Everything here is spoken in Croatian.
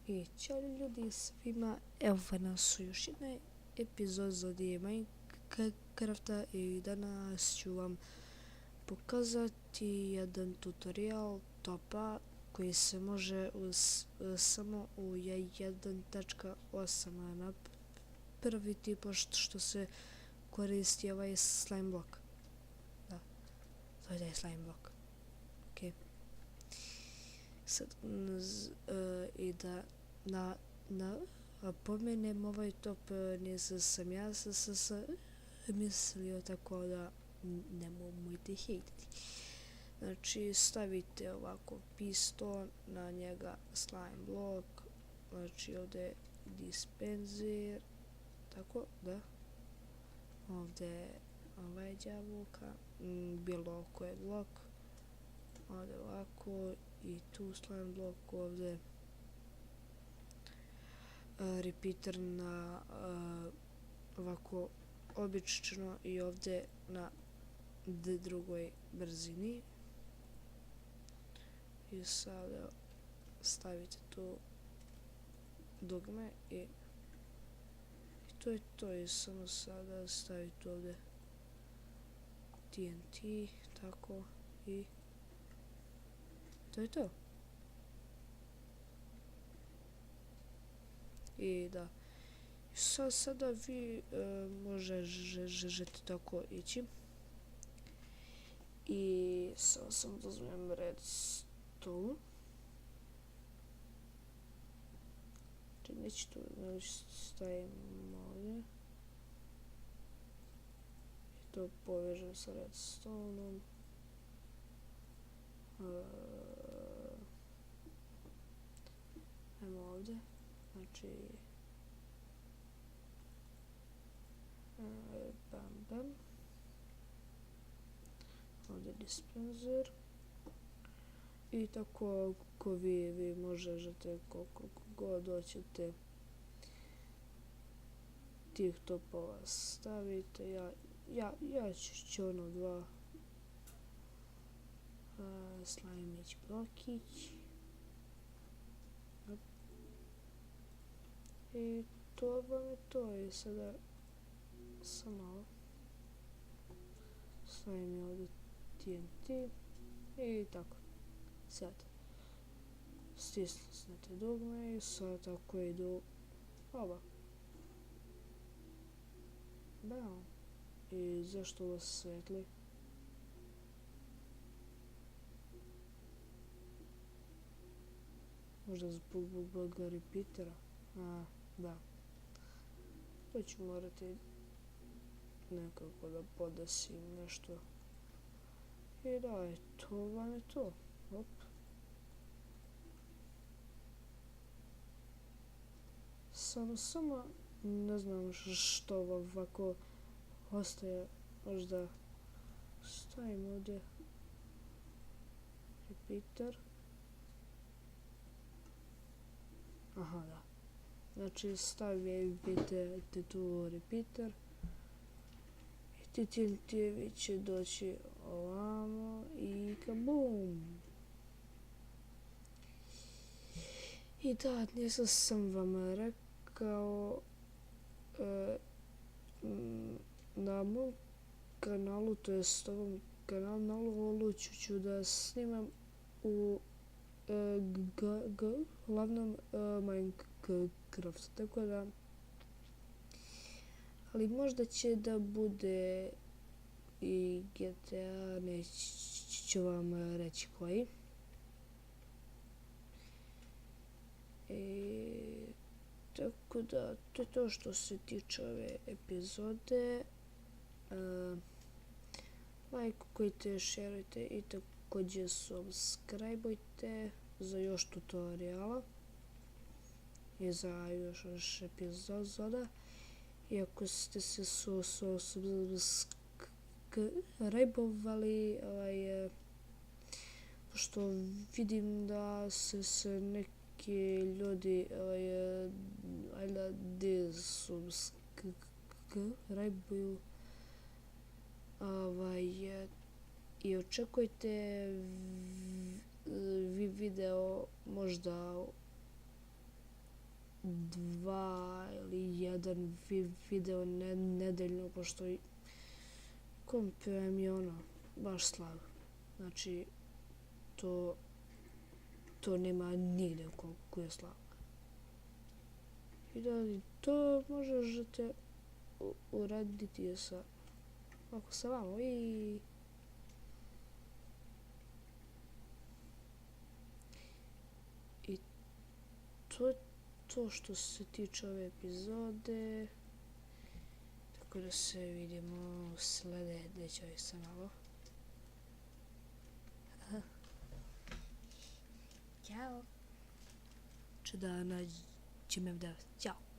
I ćao ljudi svima, evo nas u još jednoj epizodi Minecrafta i danas ću vam pokazati jedan tutorial topa koji se može samo u 1.8 napraviti pošto se koristi ovaj slime block. Da, to je slime block. Ok. Sad, i da napomenem, ovaj top nisam ja mislio, tako da nemojte hejtiti. Znači, stavite ovako piston, na njega slime block, znači ovdje dispenser, tako da, ovdje ovaj djavulka, bilo koji blok, ovdje ovako i tu slime block, ovdje repeater na ovako obično i ovdje na drugoj brzini. I sada stavite tu dugme i to je to. I samo sada stavite ovdje TNT, tako, i to je to. I da, sada vi možete tako ići. I samo da uzmem redstone. Neću tu, stavim ovdje. I to povežem sa redstoneom. Ajmo ovdje. Znači, bam bam. Ovdje dispenser. I tako ako vi možete koliko god hoćete tih topova stavite. Ja ću ono 2 slajmić blokić. I to vam je to. I sada samo stavim ovdje TNT i tako. Sad stisnete dugme i sad tako idu oba. Bam. I zašto ovo svetli? Možda zbog repeatera? Da. To ću morati nekako da podesim nešto. I da, to vam je to. Op. Samo ne znam što ovako ostaje. Možda stavim ovdje repeater. Aha, da. Znači stavite tu repeater i ti TNT-evi će doći ovamo i kabum. I da, nisam vam rekao, na mom kanalu, to jest ovom kanalu ću da snimam u glavnom Minecraft, tako da, ali možda će da bude i GTA, neću vam reći koji. Tako da, to je to što se tiče ove epizode. Lajkujte, šerujte i također subscribeujte za još tutoriala i za još epizoda. I ako ste se subscribeovali, pošto vidim da se neki ljudi subscribeuju, i očekujte video možda 2 ili 1 video nedeljno, pošto kompio mi je ono baš slabo. Znači, to nema nigde koliko je slabo. I da to možete uraditi ako sa vama i to je to što se tiče ove epizode. Tako da se vidimo u sledećoj sa malo. Ćao. Če da nađem da. Ćao.